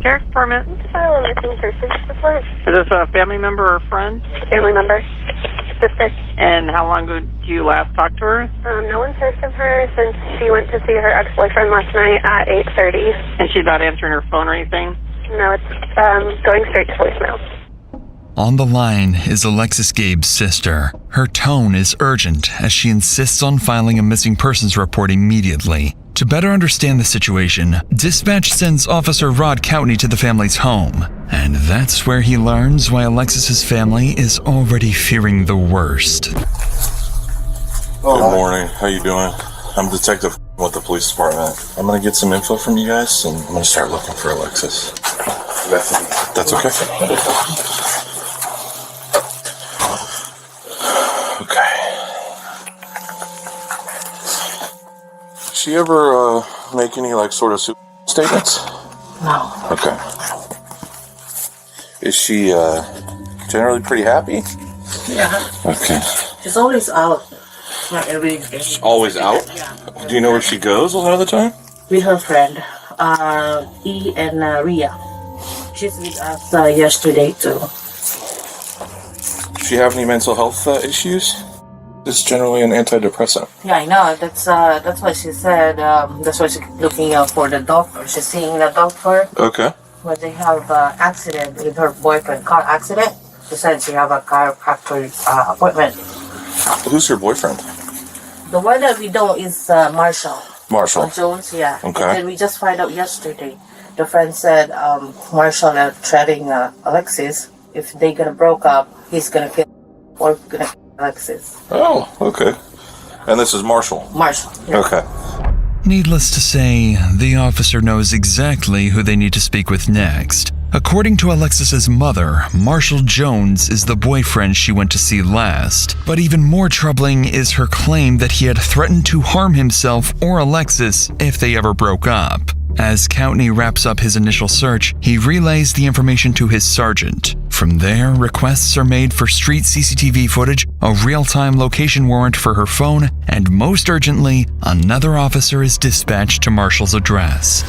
Sheriff's Department. File a missing person report. Is this a family member or friend? Family member. Sister. And how long ago did you last talk to her? No one's heard from her since she went to see her ex-boyfriend last night at 8:30. And she's not answering her phone or anything? No, it's going straight to voicemail. On the line is Alexis Gabe's sister. Her tone is urgent as she insists on filing a missing persons report immediately. To better understand the situation, dispatch sends Officer Rod Coutney to the family's home. And that's where he learns why Alexis's family is already fearing the worst. Good morning. How you doing? I'm Detective with the police department. I'm gonna get some info from you guys, and I'm gonna start looking for Alexis. That's okay. Okay. Does she ever make any sort of statements? No. Okay. Is she generally pretty happy? Yeah. Okay. She's always out. Not every day. Always out? Yeah. Do you know where she goes a lot of the time? With her friend, E and Ria. She's with us yesterday too. Does she have any mental health issues? It's generally an antidepressant. Yeah, I know. That's what she said. That's why she's looking out for the doctor. She's seeing the doctor. Okay. When they have accident with her boyfriend, car accident. She said she have a chiropractor appointment. Who's her boyfriend? The one that we know is Marshall. Marshall. Jones, yeah. Okay. And then we just find out yesterday. The friend said Marshall threatening Alexis. If they gonna broke up, he's gonna kill or gonna kill Alexis. Oh, okay. And this is Marshall? Marshall. Yeah. Okay. Needless to say, the officer knows exactly who they need to speak with next. According to Alexis's mother, Marshall Jones is the boyfriend she went to see last. But even more troubling is her claim that he had threatened to harm himself or Alexis if they ever broke up. As Coutney wraps up his initial search, he relays the information to his sergeant. From there, requests are made for street CCTV footage, a real-time location warrant for her phone, and most urgently, another officer is dispatched to Marshall's address.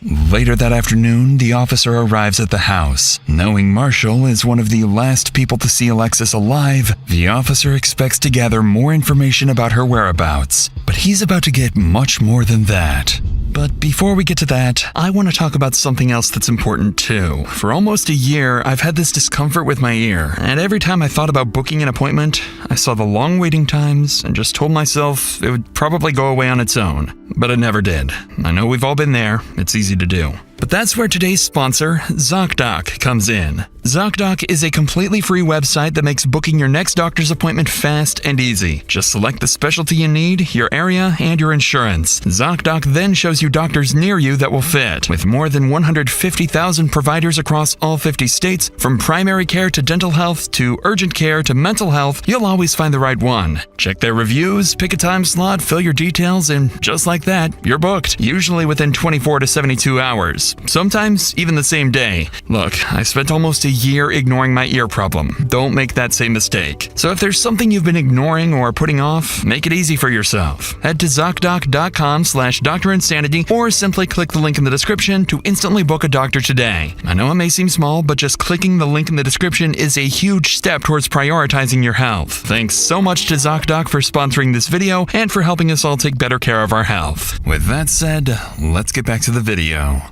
Later that afternoon, the officer arrives at the house. Knowing Marshall is one of the last people to see Alexis alive, the officer expects to gather more information about her whereabouts. But he's about to get much more than that. But before we get to that, I want to talk about something else that's important too. For almost a year, I've had this discomfort with my ear, and every time I thought about booking an appointment, I saw the long waiting times and just told myself it would probably go away on its own. But it never did. I know we've all been there. It's easy to do. But that's where today's sponsor, ZocDoc, comes in. ZocDoc is a completely free website that makes booking your next doctor's appointment fast and easy. Just select the specialty you need, your area, and your insurance. ZocDoc then shows you doctors near you that will fit. With more than 150,000 providers across all 50 states, from primary care to dental health to urgent care to mental health, you'll always find the right one. Check their reviews, pick a time slot, fill your details, and just like that, you're booked, usually within 24 to 72 hours. Sometimes even the same day. Look, I spent almost a year ignoring my ear problem. Don't make that same mistake. So if there's something you've been ignoring or putting off, make it easy for yourself. Head to ZocDoc.com/DrInsanity or simply click the link in the description to instantly book a doctor today. I know it may seem small, but just clicking the link in the description is a huge step towards prioritizing your health. Thanks so much to ZocDoc for sponsoring this video and for helping us all take better care of our health. With that said, let's get back to the video.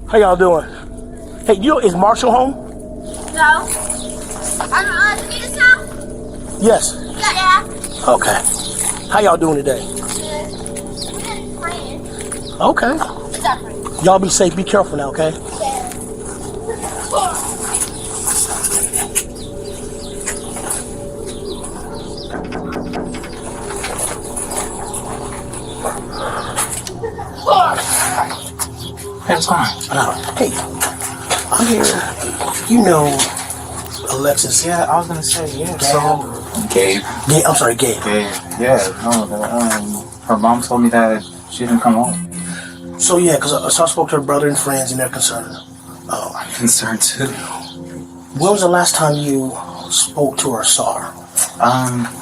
How y'all doing? Hey, is Marshall home? No. Are you now? Yes. Yeah. Okay. How y'all doing today? Good. Praying. Okay. What's up, friend? Y'all be safe. Be careful now, okay? Hey, what's going on? Hey, I'm here. You know Alexis? Yeah, I was gonna say, yeah. So, Gabe. I'm sorry, Gabe. Yeah, no, her mom told me that she didn't come home. So yeah, because I spoke to her brother and friends, and they're concerned. I'm concerned too. When was the last time you spoke to her or saw her?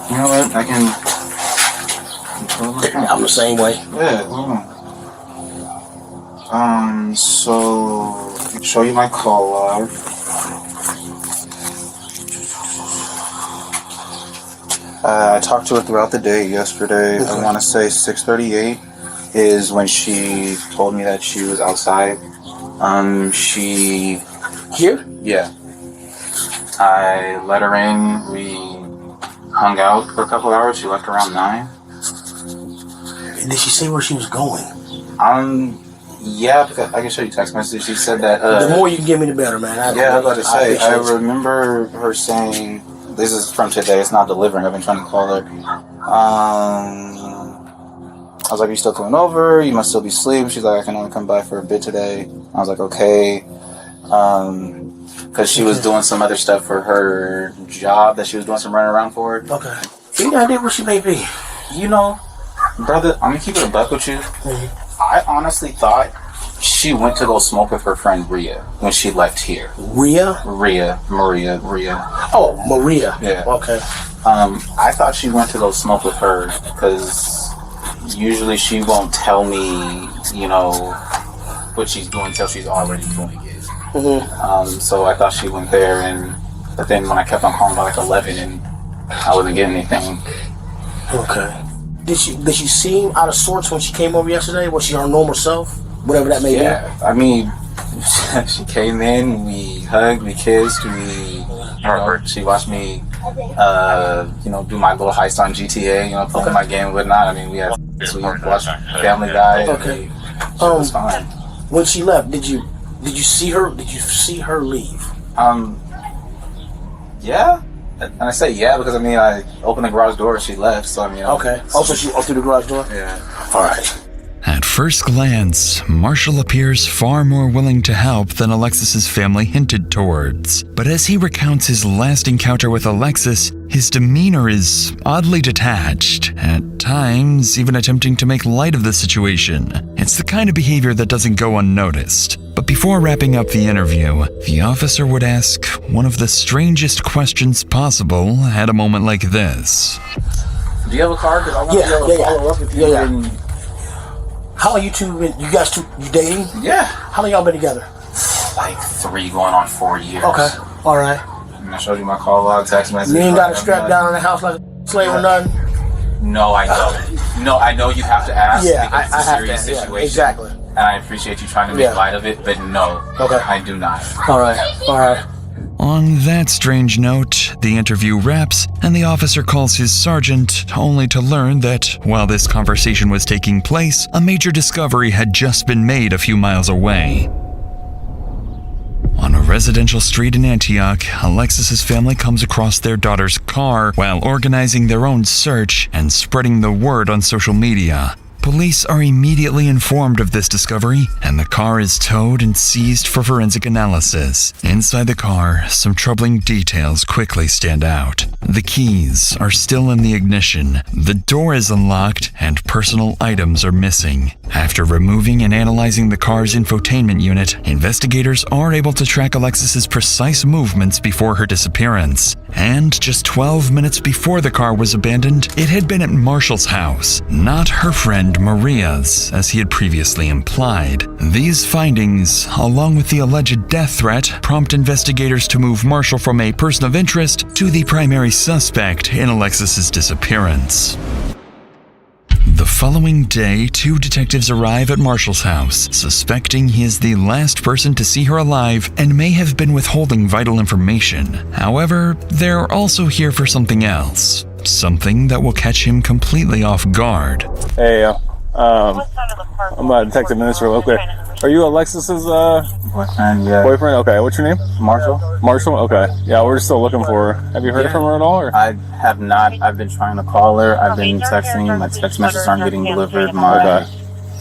You know what? I can. I'm the same way. Yeah. So I'll show you my call log. I talked to her throughout the day yesterday. Okay. I want to say 6:38 is when she told me that she was outside. She... Here? Yeah. I let her in. We hung out for a couple hours. She left around 9. Did she say where she was going? Yeah, because I can show you text message. She said that... the more you can give me, the better, man. I was about to say, I appreciate you. remember her saying... This is from today. It's not delivering. I've been trying to call her. I was like, you still coming over? You must still be asleep. She's like, I can only come by for a bit today. I was like, okay. Because she was doing some other stuff for her job that she was doing some running around for. Okay. Any idea where she may be? You know, brother, I'm going to keep it a buck with you. Mm-hmm. I honestly thought she went to go smoke with her friend Rhea when she left here. Rhea? Maria. Oh, Maria. Yeah. Okay. I thought she went to go smoke with her because usually she won't tell me, you know, what she's doing until she's already doing it. Mm-hmm. So I thought she went there, but then when I kept on calling by like 11 and I wasn't getting anything. Okay. Did she seem out of sorts when she came over yesterday? Was she her normal self? Whatever that may be. Yeah, I mean, she came in, we hugged, we kissed, she watched me, do my little heist on GTA, playing my game and whatnot. I mean, we watched Family Guy. Okay. It was fine. When she left, did you see her? Did you see her leave? Yeah. And I say yeah because I opened the garage door and she left. So Okay. Also, she opened the garage door. Yeah. All right. At first glance, Marshall appears far more willing to help than Alexis's family hinted towards. But as he recounts his last encounter with Alexis, his demeanor is oddly detached, at times even attempting to make light of the situation. It's the kind of behavior that doesn't go unnoticed. But before wrapping up the interview, the officer would ask one of the strangest questions possible at a moment like this. Do you have a car? Because I want to be able to follow up with you. Yeah. How long you dating? Yeah. How long y'all been together? Like 3 going on 4 years. Okay. All right. And I showed you my call log, text message. You ain't got a strap down in the house like a slave or nothing? No, I know. No, I know you have to ask. Yeah, because it's a have serious to. situation. Yeah, exactly. And I appreciate you trying to make light of it, but no. Okay. I do not. All right. On that strange note, the interview wraps, and the officer calls his sergeant, only to learn that, while this conversation was taking place, a major discovery had just been made a few miles away. On a residential street in Antioch, Alexis's family comes across their daughter's car while organizing their own search and spreading the word on social media. Police are immediately informed of this discovery, and the car is towed and seized for forensic analysis. Inside the car, some troubling details quickly stand out. The keys are still in the ignition, the door is unlocked, and personal items are missing. After removing and analyzing the car's infotainment unit, investigators are able to track Alexis's precise movements before her disappearance. And just 12 minutes before the car was abandoned, it had been at Marshall's house, not her friend Maria's, as he had previously implied. These findings, along with the alleged death threat, prompt investigators to move Marshall from a person of interest to the primary suspect in Alexis's disappearance. The following day, 2 detectives arrive at Marshall's house, suspecting he is the last person to see her alive and may have been withholding vital information. However, they're also here for something else. Something that will catch him completely off guard. Hey, I'm a detective minister real quick. Are you Alexis's boyfriend? Yeah. Boyfriend? Okay, what's your name? Marshall. Marshall? Okay. Yeah, we're still looking for her. Have you heard from her at all? Or? I have not. I've been trying to call her. I've been texting. My text messages aren't getting delivered. My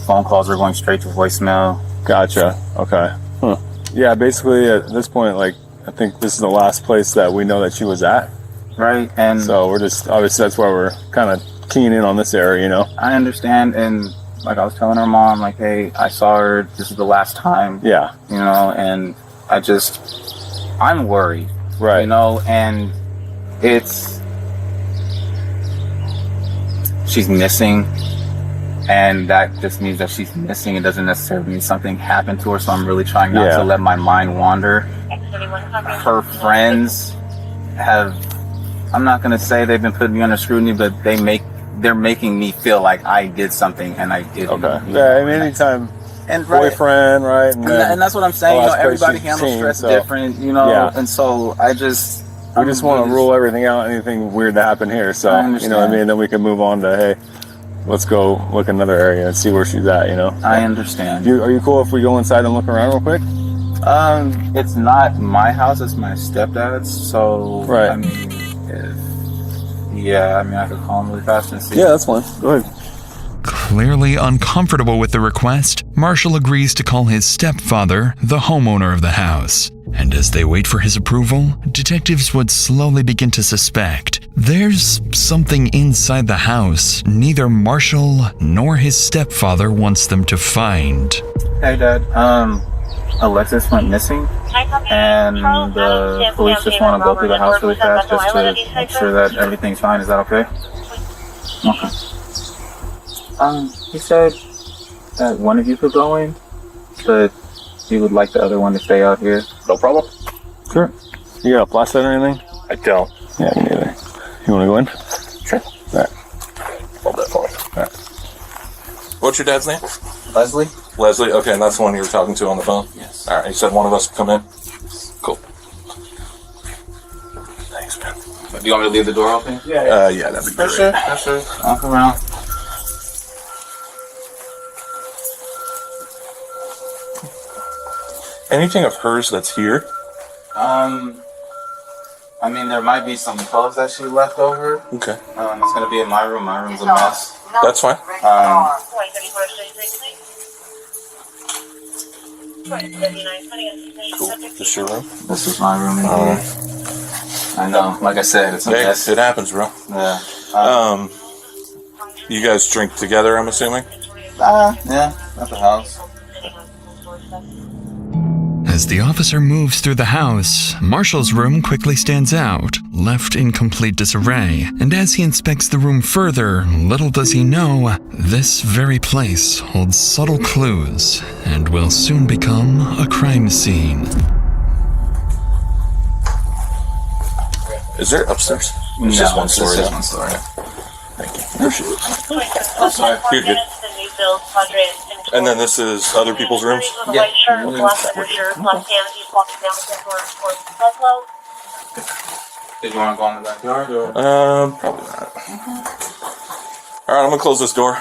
phone calls are going straight to voicemail. Gotcha. Okay. Yeah, basically at this point, I think this is the last place that we know that she was at. Right, and so we're just, obviously that's why we're kind of keying in on this area, I understand, and I was telling her mom, hey, I saw her, this is the last time. Yeah. And I'm worried. Right. And she's missing. And that just means that she's missing. It doesn't necessarily mean something happened to her. So I'm really trying not to let my mind wander. Her friends have, I'm not going to say they've been putting me under scrutiny, but they're making me feel like I did something and I didn't. Okay. Yeah, I mean, anytime. And boyfriend, right? And that's what I'm saying. You know, everybody handles team, stress so, different, you know. Yeah. And so I just want to rule everything out, anything weird to happen here. So, you know what I mean? Then we can move on to, hey, let's go look another area and see where she's at, you know? I understand. Are you cool if we go inside and look around real quick? It's not my house, it's my stepdad's. So, right. I mean, I could call him really fast and see. Yeah, that's fine. Go ahead. Clearly uncomfortable with the request, Marshall agrees to call his stepfather, the homeowner of the house. And as they wait for his approval, detectives would slowly begin to suspect there's something inside the house neither Marshall nor his stepfather wants them to find. Hey, Dad. Alexis went missing, and the police just want to go through the house really fast just to make sure that everything's fine. Is that okay? Okay. He said that one of you could go in, but he would like the other one to stay out here. No problem. Sure. You got a flashlight or anything? I don't. Yeah, me neither. You want to go in? Sure. All right. Hold that for me. All right. What's your dad's name? Leslie? Leslie? Okay, and that's the one you were talking to on the phone? Yes. All right, you said one of us would come in? Cool. Thanks, man. Do you want me to leave the door open? Yeah, that'd be great. For sure. Walk around. Anything of hers that's here? I mean, there might be some clothes that she left over. Okay. It's gonna be in my room. My room's a mess. That's fine. Cool. This your room? This is my room. I know. Like I said, it's a mess. It happens, bro. Yeah. You guys drink together, I'm assuming? Yeah. At the house. As the officer moves through the house, Marshall's room quickly stands out, left in complete disarray. And as he inspects the room further, little does he know, this very place holds subtle clues and will soon become a crime scene. Is there upstairs? It's just one story. Just one story. Thank you. Appreciate it. I'm sorry. You're good. And then this is other people's rooms? Yeah. Did you want to go in the backyard or? Probably not. Alright, I'm gonna close this door.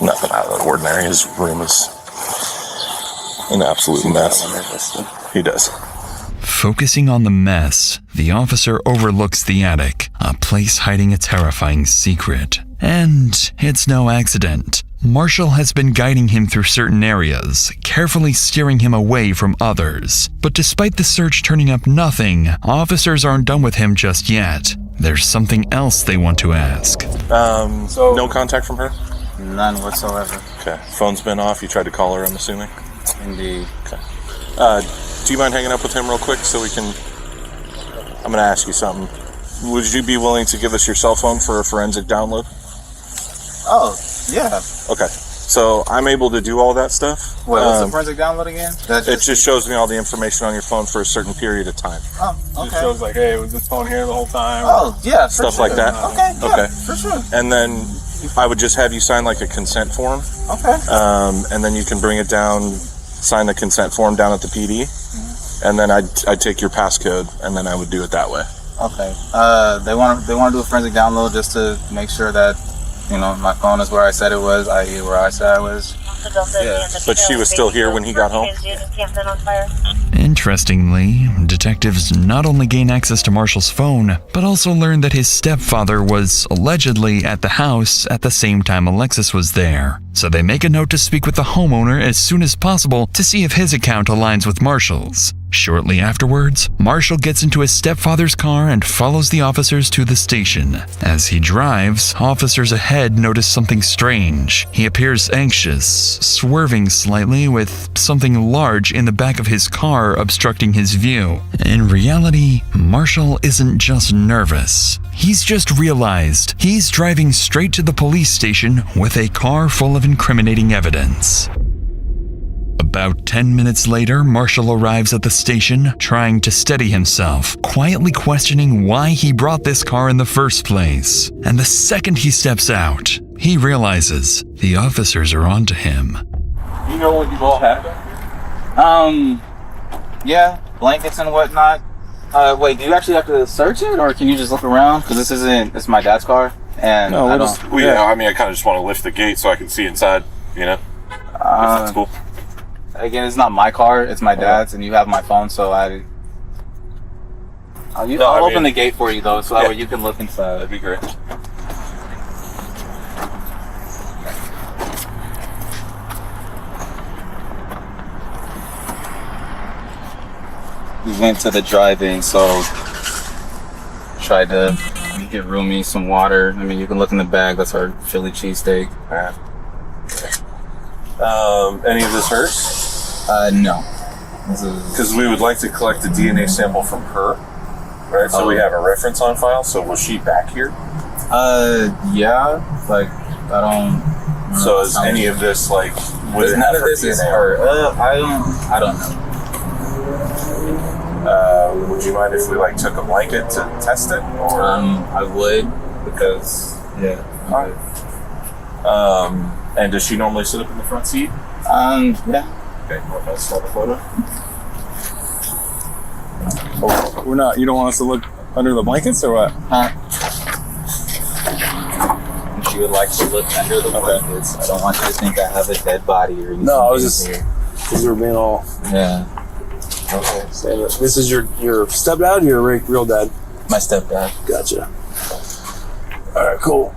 Nothing out of the ordinary. His room is an absolute mess. He does. Focusing on the mess, the officer overlooks the attic, a place hiding a terrifying secret. And it's no accident. Marshall has been guiding him through certain areas, carefully steering him away from others. But despite the search turning up nothing, officers aren't done with him just yet. There's something else they want to ask. No contact from her? None whatsoever. Okay. Phone's been off. You tried to call her, I'm assuming? Indeed. Okay. Do you mind hanging up with him real quick so we can... I'm going to ask you something. Would you be willing to give us your cell phone for a forensic download? Oh, yeah. Okay. So I'm able to do all that stuff. What's the forensic download again? It just shows me all the information on your phone for a certain period of time. Oh, okay. It shows like, hey, was this phone here the whole time? Oh, yeah. Stuff like that. Okay, yeah, Okay. for sure. And then I would just have you sign like a consent form. Okay. And then you can bring it down, sign the consent form down at the PD. And then I'd take your passcode, and then I would do it that way. Okay. They want to do a forensic download just to make sure that, you know, my phone is where I said it was, i.e. where I said I was. Yeah. But she was still here when he got home? Interestingly, detectives not only gain access to Marshall's phone, but also learn that his stepfather was allegedly at the house at the same time Alexis was there. so they make a note to speak with the homeowner as soon as possible to see if his account aligns with Marshall's. Shortly afterwards, Marshall gets into his stepfather's car and follows the officers to the station. As he drives, officers ahead notice something strange. He appears anxious, swerving slightly with something large in the back of his car obstructing his view. In reality, Marshall isn't just nervous. He's just realized he's driving straight to the police station with a car full of incriminating evidence. About 10 minutes later, Marshall arrives at the station, trying to steady himself, quietly questioning why he brought this car in the first place. And the second he steps out, he realizes the officers are onto him. You know what you all have? Yeah, blankets and whatnot. Wait, do you actually have to search it, or can you just look around? Because it's my dad's car, and no, I mean, I kind of just want to lift the gate so I can see inside, you know? If that's cool. Again, it's not my car, it's my dad's, and you have my phone, so I'll open the gate for you, though, so that way you can look inside. That'd be great. We went to the drive-in, so tried to get Rumi some water. I mean, you can look in the bag, that's our Philly cheesesteak. Any of this hers? No. Because we would like to collect a DNA sample from her, right? So we have a reference on file. So was she back here? Yeah. Like, I don't. So is any of this like? None of this is her. I don't know. Would you mind if we like took a blanket to test it? Or? I would, because yeah. And does she normally sit up in the front seat? Yeah. Okay, well, let's start a photo. Oh, we're not. You don't want us to look under the blankets or what? She would like to look under the blankets. I don't want you to think I have a dead body or anything. No, I was just because you were being all. Yeah. Okay. So this is your stepdad or your real dad? My stepdad. Gotcha. All right, cool.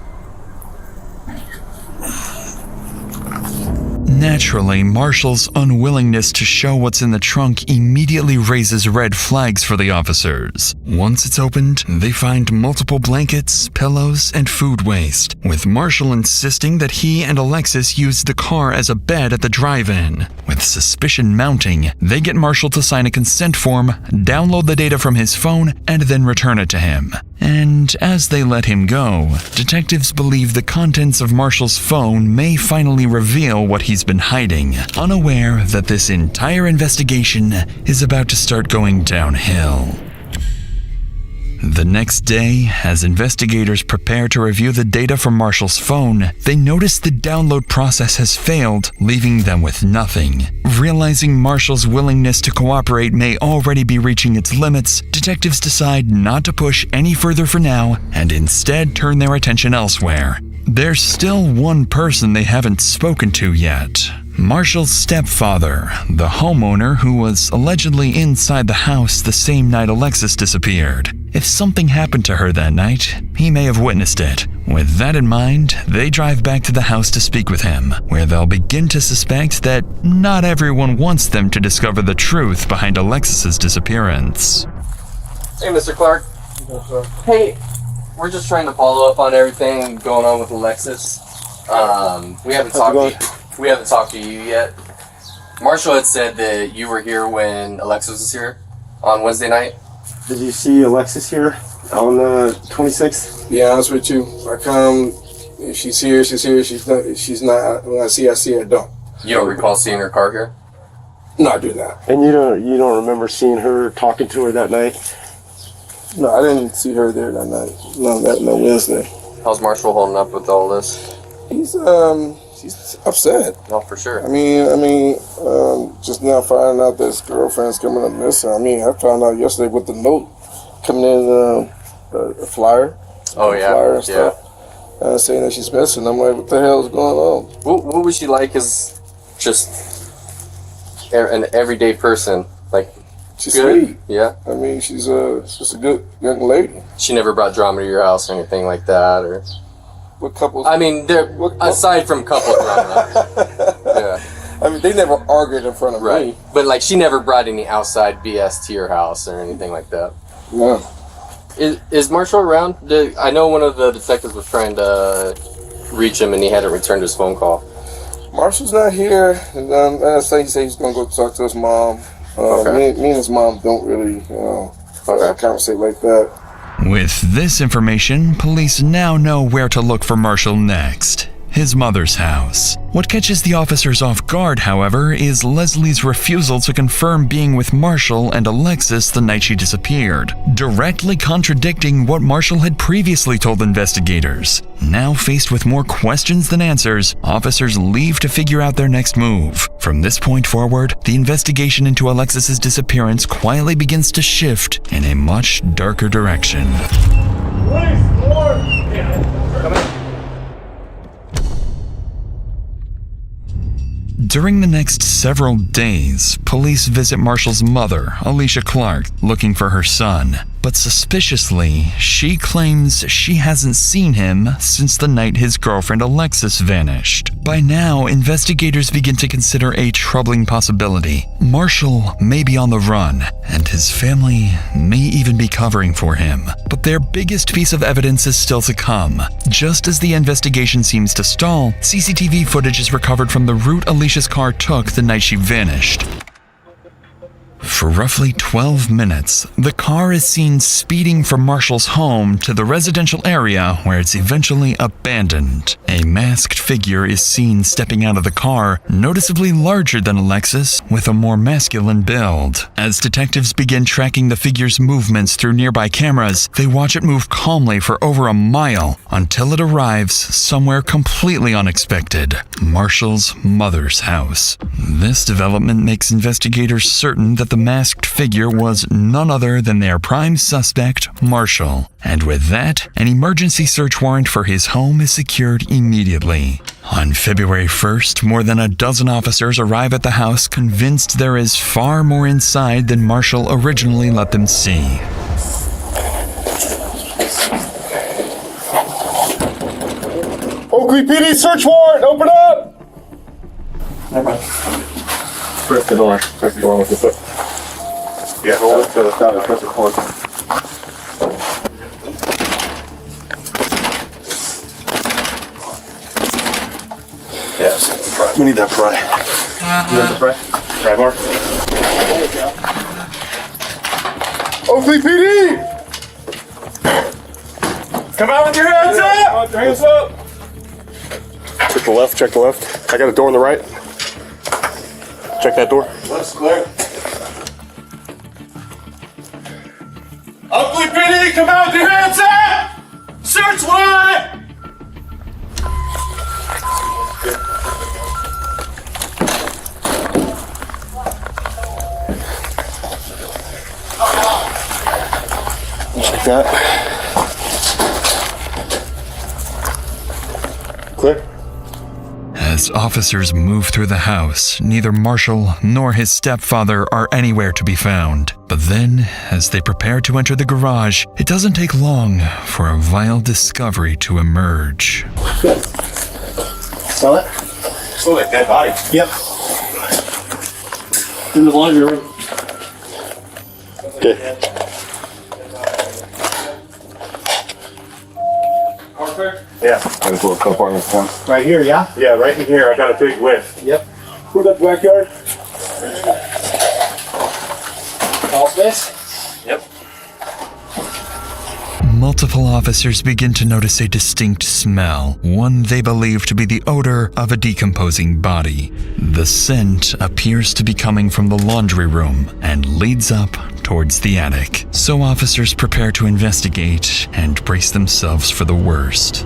Naturally, Marshall's unwillingness to show what's in the trunk immediately raises red flags for the officers. Once it's opened, they find multiple blankets, pillows, and food waste, with Marshall insisting that he and Alexis used the car as a bed at the drive-in. With suspicion mounting, they get Marshall to sign a consent form, download the data from his phone, and then return it to him. And as they let him go, detectives believe the contents of Marshall's phone may finally reveal what he's been hiding, unaware that this entire investigation is about to start going downhill. The next day, as investigators prepare to review the data from Marshall's phone, they notice the download process has failed, leaving them with nothing. Realizing Marshall's willingness to cooperate may already be reaching its limits, detectives decide not to push any further for now and instead turn their attention elsewhere. There's still one person they haven't spoken to yet. Marshall's stepfather, the homeowner who was allegedly inside the house the same night Alexis disappeared. If something happened to her that night, he may have witnessed it. With that in mind, they drive back to the house to speak with him, where they'll begin to suspect that not everyone wants them to discover the truth behind Alexis's disappearance. Hey, Mr. Clark. Hey, we're just trying to follow up on everything going on with Alexis. We haven't talked to you yet. Marshall had said that you were here when Alexis was here on Wednesday night. Did you see Alexis here on the 26th? Be honest with you, I come. If she's here, she's here. She's not. When I see her, I don't. You don't recall seeing her car here? No, I do not. And you don't remember seeing her, talking to her that night? No, I didn't see her there that night. No Wednesday. How's Marshall holding up with all this? He's upset. No, for sure. I mean, just now finding out that his girlfriend's coming up missing. I mean, I found out yesterday with the note coming in, a flyer. Oh yeah, flyer and stuff. Saying that she's missing. I'm like, what the hell is going on? What was she like as just an everyday person? Like, she's good? Sweet. Yeah. I mean, she's just a good young lady. She never brought drama to your house or anything like that, or? What couples? I mean, they're aside from couple drama. Yeah. I mean, they never argued in front of me. But like, she never brought any outside BS to your house or anything like that. No. Is Marshall around? I know one of the detectives was trying to reach him and he hadn't returned his phone call. Marshall's not here. And last thing he said he's gonna go talk to his mom. Me and his mom don't really, conversate like that. With this information, police now know where to look for Marshall next. His mother's house. What catches the officers off guard, however, is Leslie's refusal to confirm being with Marshall and Alexis the night she disappeared, directly contradicting what Marshall had previously told investigators. Now faced with more questions than answers, officers leave to figure out their next move. From this point forward, the investigation into Alexis's disappearance quietly begins to shift in a much darker direction. During the next several days, police visit Marshall's mother, Alicia Clark, looking for her son. But suspiciously, she claims she hasn't seen him since the night his girlfriend Alexis vanished. By now, investigators begin to consider a troubling possibility. Marshall may be on the run, and his family may even be covering for him. But their biggest piece of evidence is still to come. Just as the investigation seems to stall, CCTV footage is recovered from the route Alicia's car took the night she vanished. For roughly 12 minutes, the car is seen speeding from Marshall's home to the residential area where it's eventually abandoned. A masked figure is seen stepping out of the car, noticeably larger than Alexis, with a more masculine build. As detectives begin tracking the figure's movements through nearby cameras, they watch it move calmly for over a mile until it arrives somewhere completely unexpected: Marshall's mother's house. This development makes investigators certain that the masked figure was none other than their prime suspect, Marshall. And with that, an emergency search warrant for his home is secured immediately. On February 1st, more than a dozen officers arrive at the house convinced there is far more inside than Marshall originally let them see. Oakley PD search warrant, open up! Never mind. Press the door. Press the door with the foot. Yeah, hold it to the side and press the cord. Yes. We need that pry. You want the pry? Pry bar? Oakley PD! Come out with your hands up! Come out with your hands up! Check the left, check the left. I got a door on the right. Check that door. Left's clear. Oakley PD, come out with your hands up! Search warrant! Check that. Clear. As officers move through the house, neither Marshall nor his stepfather are anywhere to be found. But then, as they prepare to enter the garage, it doesn't take long for a vile discovery to emerge. Smell it? Oh, like dead body. Yep. In the laundry room. Okay. Yeah. I just little co-partner one. Right here, yeah? Yeah, right in here. I got a big whiff. Yep. Where's that backyard? All space? Yep. Multiple officers begin to notice a distinct smell, one they believe to be the odor of a decomposing body. The scent appears to be coming from the laundry room and leads up towards the attic. So officers prepare to investigate and brace themselves for the worst.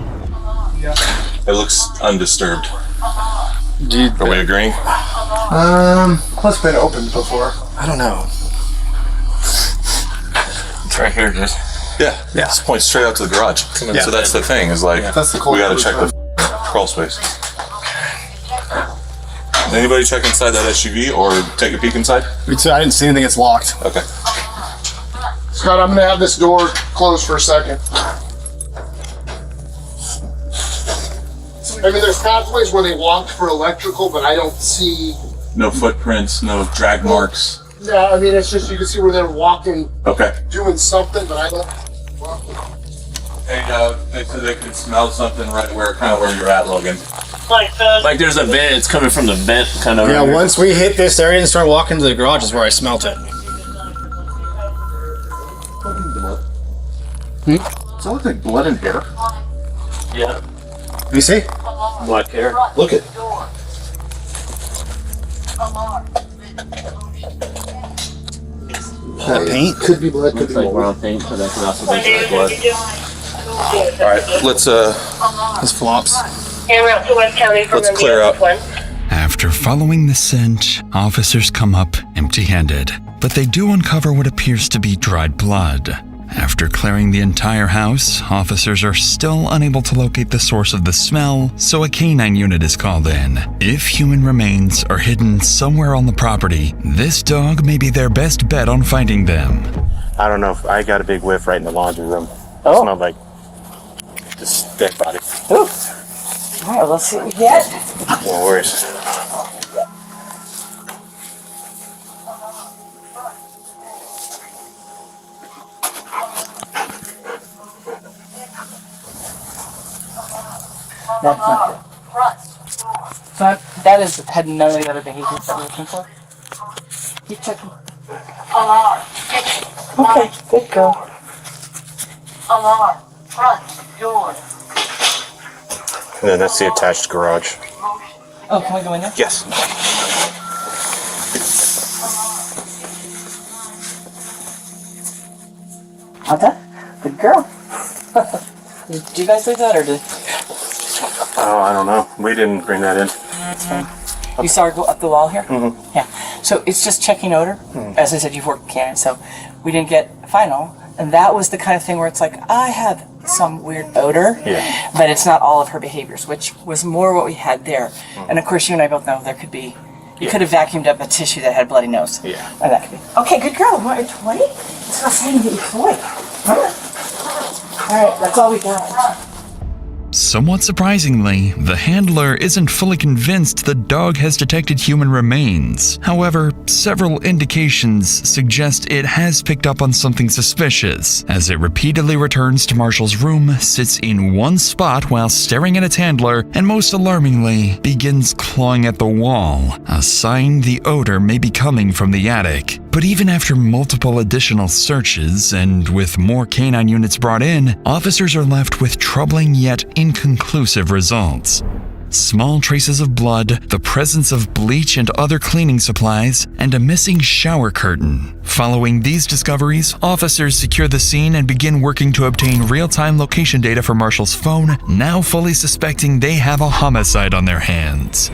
It looks undisturbed. Are we agreeing? It's been opened before. I don't know. It's right here, dude. Yeah. This points straight out to the garage. Yeah. So that's the thing, is like, That's the we gotta check the crawl space. Anybody check inside that SUV or take a peek inside? I didn't see anything. It's locked. Okay. Scott, I'm gonna have this door closed for a second. I mean, there's pathways where they walked for electrical, but I don't see. No footprints, no drag marks. Yeah, I mean, it's just you can see where they're walking, Okay. doing something, but I don't. Hey, they said they could smell something right where you're at, Logan. Like there's a vent. It's coming from the vent, kind of. Yeah. Once we hit this area and started walking to the garage, is where I smelt it. Does that look like blood and hair? Yeah. You see? Black hair. Look at. Paint? Could be blood, could Looks be like mold. brown paint, but that could also be like blood. All right, let's flops. Camera to West County from Let's clear up. After following the scent, officers come up empty-handed, but they do uncover what appears to be dried blood. After clearing the entire house, officers are still unable to locate the source of the smell, so a canine unit is called in. If human remains are hidden somewhere on the property, this dog may be their best bet on finding them. I don't know if I got a big whiff right in the laundry room. Oh. It smelled like just dead body. Ooh. All right, let's see what we get. No worries. That's not good. So that had none of the other behaviors that we're looking for. Keep checking. Alarm. Okay, good girl. Alarm. Front door. And then that's the attached garage. Oh, can we go in there? Yes. Okay, good girl. Did you guys leave that or did? Oh, I don't know. We didn't bring that in. That's fine. You saw her go up the wall here? Mm-hmm. Yeah. So it's just checking odor. As I said, you've worked with cannons, so we didn't get final. And that was the kind of thing where it's like, I have some weird odor, Yeah. but it's not all of her behaviors, which was more what we had there. And of course, you and I both know there could be, you could have vacuumed up a tissue that had a bloody nose. Yeah. And that could be. Okay, good girl. What, your toy? It's not saying to get your toy. All right, that's all we got. Somewhat surprisingly, the handler isn't fully convinced the dog has detected human remains. However, several indications suggest it has picked up on something suspicious, as it repeatedly returns to Marshall's room, sits in one spot while staring at its handler, and most alarmingly, begins clawing at the wall, a sign the odor may be coming from the attic. But even after multiple additional searches, and with more canine units brought in, officers are left with troubling yet inconclusive results. Small traces of blood, the presence of bleach and other cleaning supplies, and a missing shower curtain. Following these discoveries, officers secure the scene and begin working to obtain real-time location data for Marshall's phone, now fully suspecting they have a homicide on their hands.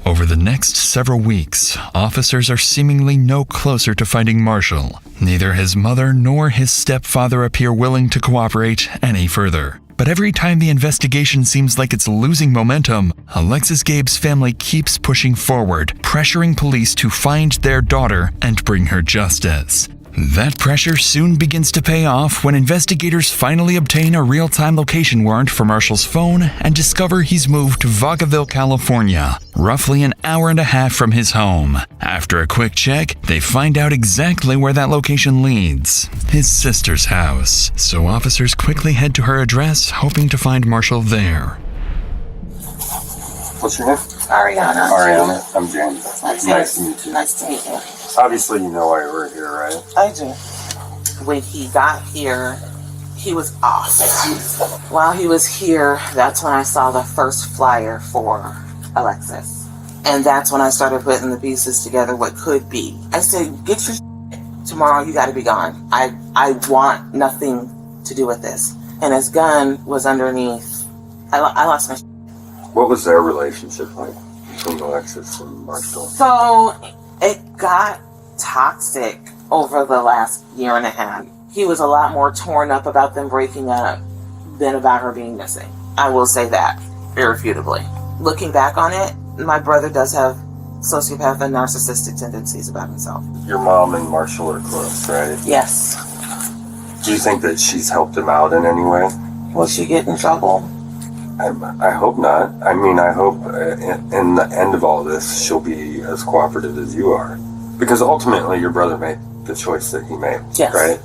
Over the next several weeks, officers are seemingly no closer to finding Marshall. Neither his mother nor his stepfather appear willing to cooperate any further. But every time the investigation seems like it's losing momentum, Alexis Gabe's family keeps pushing forward, pressuring police to find their daughter and bring her justice. That pressure soon begins to pay off when investigators finally obtain a real-time location warrant for Marshall's phone and discover he's moved to Vacaville, California, roughly an hour and a half from his home. After a quick check, they find out exactly where that location leads: his sister's house. So officers quickly head to her address, hoping to find Marshall there. What's your name? Ariana. Ariana. I'm James. Nice to meet you. Nice to meet you. Obviously, you know why we're here, right? I do. When he got here, he was off. While he was here, that's when I saw the first flyer for Alexis. And that's when I started putting the pieces together, what could be. I said, get your tomorrow, you gotta be gone. I want nothing to do with this. And his gun was underneath. I lost my What was their relationship like between Alexis and Marshall? So it got toxic over the last year and a half. He was a lot more torn up about them breaking up than about her being missing. I will say that, irrefutably. Looking back on it, my brother does have sociopath and narcissistic tendencies about himself. Your mom and Marshall are close, right? Yes. Do you think that she's helped him out in any way? Will she get in trouble? I hope not. I mean, I hope in the end of all this, she'll be as cooperative as you are. Because ultimately, your brother made the choice that he made, Yes. right?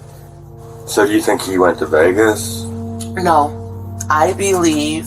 So do you think he went to Vegas? No. I believe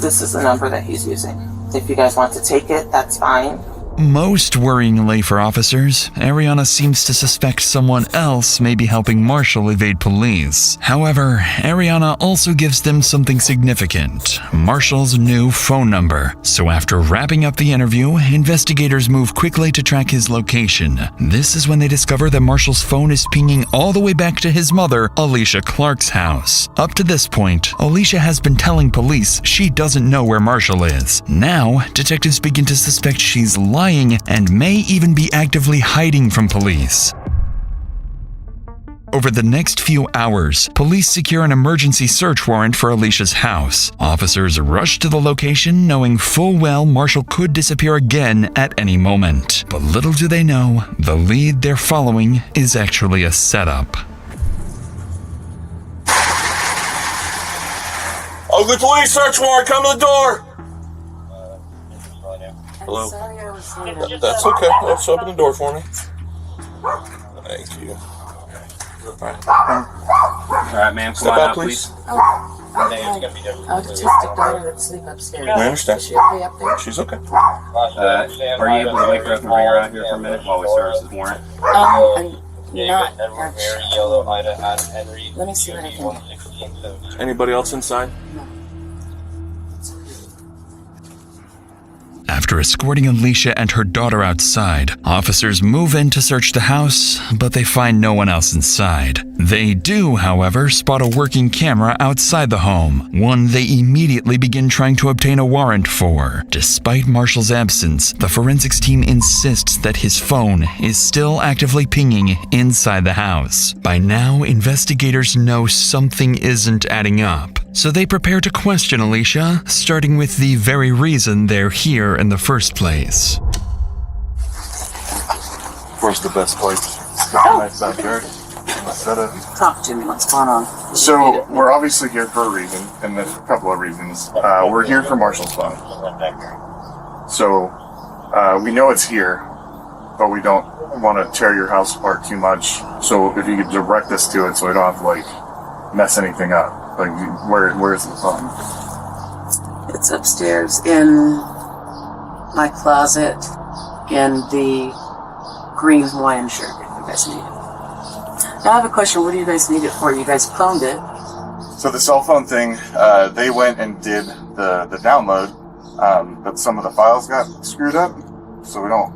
this is the number that he's using. If you guys want to take it, that's fine. Most worryingly for officers, Ariana seems to suspect someone else may be helping Marshall evade police. However, Ariana also gives them something significant, Marshall's new phone number. So after wrapping up the interview, investigators move quickly to track his location. This is when they discover that Marshall's phone is pinging all the way back to his mother, Alicia Clark's house. Up to this point, Alicia has been telling police she doesn't know where Marshall is. Now, detectives begin to suspect she's lying and may even be actively hiding from police. Over the next few hours, police secure an emergency search warrant for Alicia's house. Officers rush to the location knowing full well Marshall could disappear again at any moment. But little do they know, the lead they're following is actually a setup. Ugly police search warrant, come to the door! Hello? Sorry I was late. That's okay. Let's open the door for me. Thank you. Alright, ma'am, come Step on out, out, please. please. Autistic daughter that sleep upstairs. I understand. Is she okay up there? She's okay. Are you able to wake her up and bring her out here for a minute while we service this warrant? I'm not actually. Let me see what I can do. Anybody else inside? After escorting Alicia and her daughter outside, officers move in to search the house, but they find no one else inside. They do, however, spot a working camera outside the home, one they immediately begin trying to obtain a warrant for. Despite Marshall's absence, the forensics team insists that his phone is still actively pinging inside the house. By now, investigators know something isn't adding up. So they prepare to question Alicia, starting with the very reason they're here in the first place. Where's the best place? Nice backyard. Talk to me. What's going on? So, we're obviously here for a reason, and there's a couple of reasons. We're here for Marshall's phone. So, we know it's here, but we don't want to tear your house apart too much. So, if you could direct us to it so we don't have to, mess anything up. Like, where is the phone? It's upstairs in my closet in the green Hawaiian shirt, if you guys need it. Now I have a question. What do you guys need it for? You guys cloned it. So the cell phone thing, they went and did the download, but some of the files got screwed up, so we don't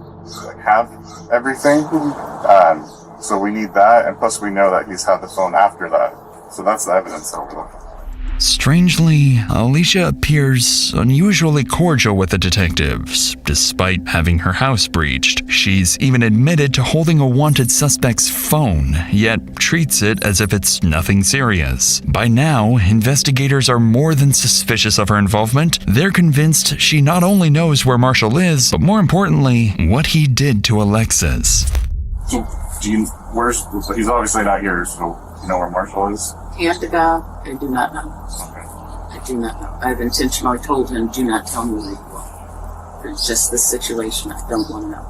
have everything. So we need that, and plus we know that he's had the phone after that. So that's the evidence that we're looking for. Strangely, Alicia appears unusually cordial with the detectives, despite having her house breached. She's even admitted to holding a wanted suspect's phone, yet treats it as if it's nothing serious. By now, investigators are more than suspicious of her involvement. They're convinced she not only knows where Marshall is, but more importantly, what he did to Alexis. So, he's obviously not here, so you know where Marshall is? Hand to God, I do not know. I do not know. I've intentionally told him, do not tell me where you are. It's just the situation. I don't want to know.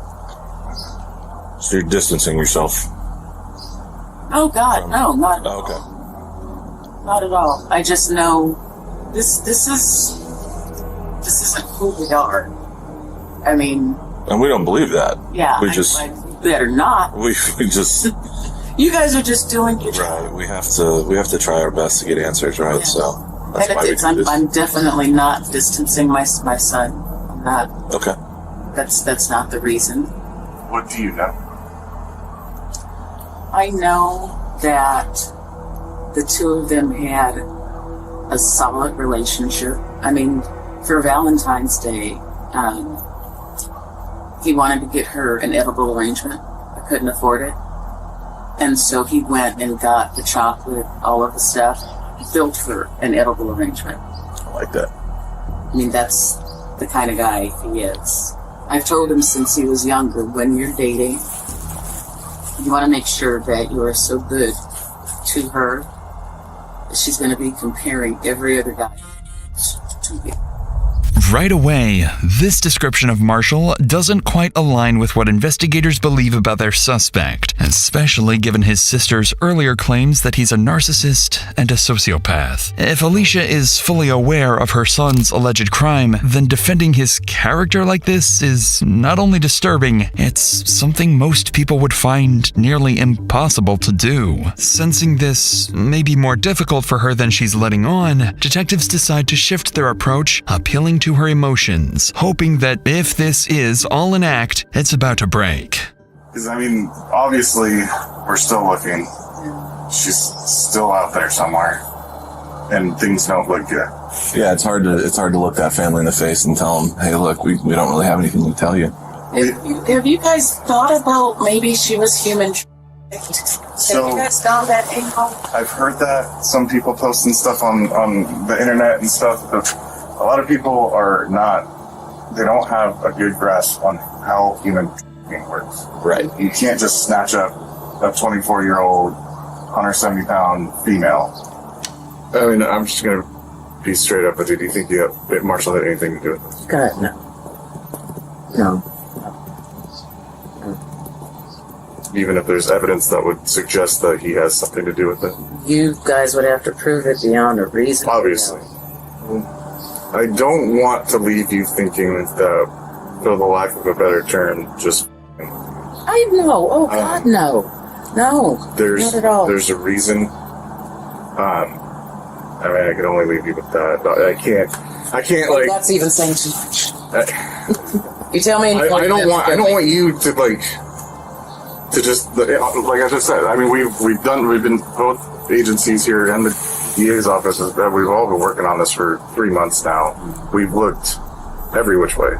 So you're distancing yourself? Oh God, no, not at all. Okay. Not at all. I just know this isn't who we are. I mean, And we don't believe that. yeah, We I better not. we just You guys are just doing your job. right. We have to try our best to get answers right. Yeah. So that's why we do I'm, this. I'm definitely not distancing my son. I'm not. Okay. That's not the reason. What do you know? I know that the two of them had a solid relationship. I mean, for Valentine's Day, he wanted to get her an edible arrangement. I couldn't afford it. And so he went and got the chocolate, all of the stuff, built her an edible arrangement. I like that. I mean, that's the kind of guy he is. I've told him since he was younger, when you're dating, you want to make sure that you are so good to her that she's going to be comparing every other guy to me. Right away, this description of Marshall doesn't quite align with what investigators believe about their suspect, especially given his sister's earlier claims that he's a narcissist and a sociopath. If Alicia is fully aware of her son's alleged crime, then defending his character like this is not only disturbing, it's something most people would find nearly impossible to do. Sensing this may be more difficult for her than she's letting on, detectives decide to shift their approach, appealing to her emotions, hoping that if this is all an act, it's about to break. Because, I mean, obviously, we're still looking. She's still out there somewhere. And things don't look good. Yeah, it's hard to look that family in the face and tell them, hey, look, we don't really have anything to tell you. Have you guys thought about maybe she was human? Have you guys found that angle? I've heard that. Some people posting stuff on the internet and stuff. But a lot of people they don't have a good grasp on how human works. Right. You can't just snatch up a 24-year-old, 170-pound female. I mean, I'm just going to be straight up with you. Do you think Marshall had anything to do with this? God, no. Even if there's evidence that would suggest that he has something to do with it? You guys would have to prove it beyond a reason. Obviously. I don't want to leave you thinking that, for the lack of a better term, just... I know. Oh, God, no. No, not at all. There's a reason. I mean, I can only leave you with that. But I can't like... That's even saying too much. You tell me... I don't want you to, like... To just... Like I just said, I mean, we've been... Both agencies here and the DA's office, we've all been working on this for 3 months now. We've looked every which way.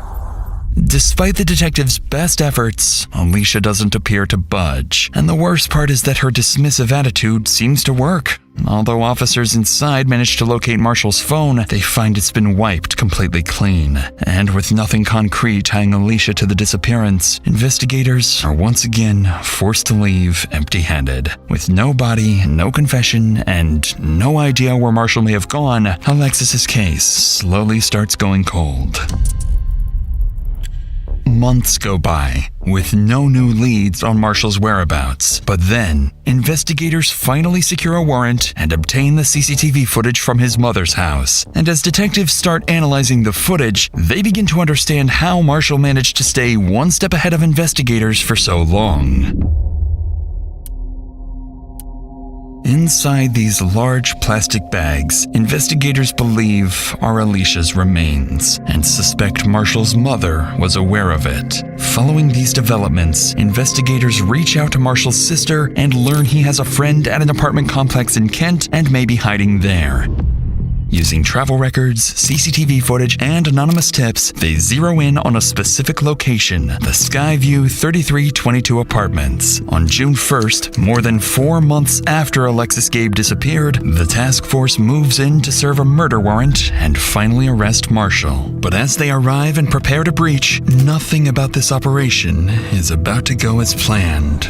Despite the detective's best efforts, Alicia doesn't appear to budge. And the worst part is that her dismissive attitude seems to work. Although officers inside manage to locate Marshall's phone, they find it's been wiped completely clean. And with nothing concrete tying Alicia to the disappearance, investigators are once again forced to leave empty-handed. With no body, no confession, and no idea where Marshall may have gone, Alexis's case slowly starts going cold. Months go by, with no new leads on Marshall's whereabouts. But then, investigators finally secure a warrant and obtain the CCTV footage from his mother's house. And as detectives start analyzing the footage, they begin to understand how Marshall managed to stay one step ahead of investigators for so long. Inside these large plastic bags, investigators believe are Alicia's remains and suspect Marshall's mother was aware of it. Following these developments, investigators reach out to Marshall's sister and learn he has a friend at an apartment complex in Kent and may be hiding there. Using travel records, CCTV footage, and anonymous tips, they zero in on a specific location, the Skyview 3322 apartments. On June 1st, more than 4 months after Alexis Gabe disappeared, the task force moves in to serve a murder warrant and finally arrest Marshall. But as they arrive and prepare to breach, nothing about this operation is about to go as planned.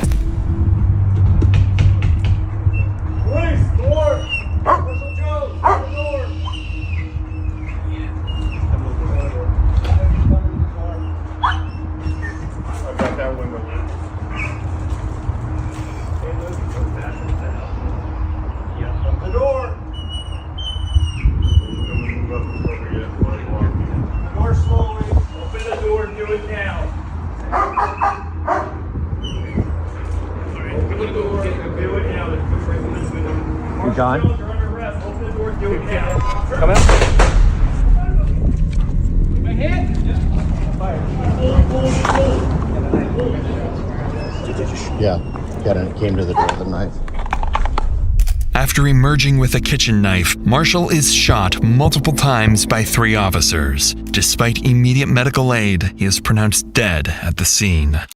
John? Come in. Yeah, came to the door with a knife. After emerging with a kitchen knife, Marshall is shot multiple times by 3 officers. Despite immediate medical aid, he is pronounced dead at the scene.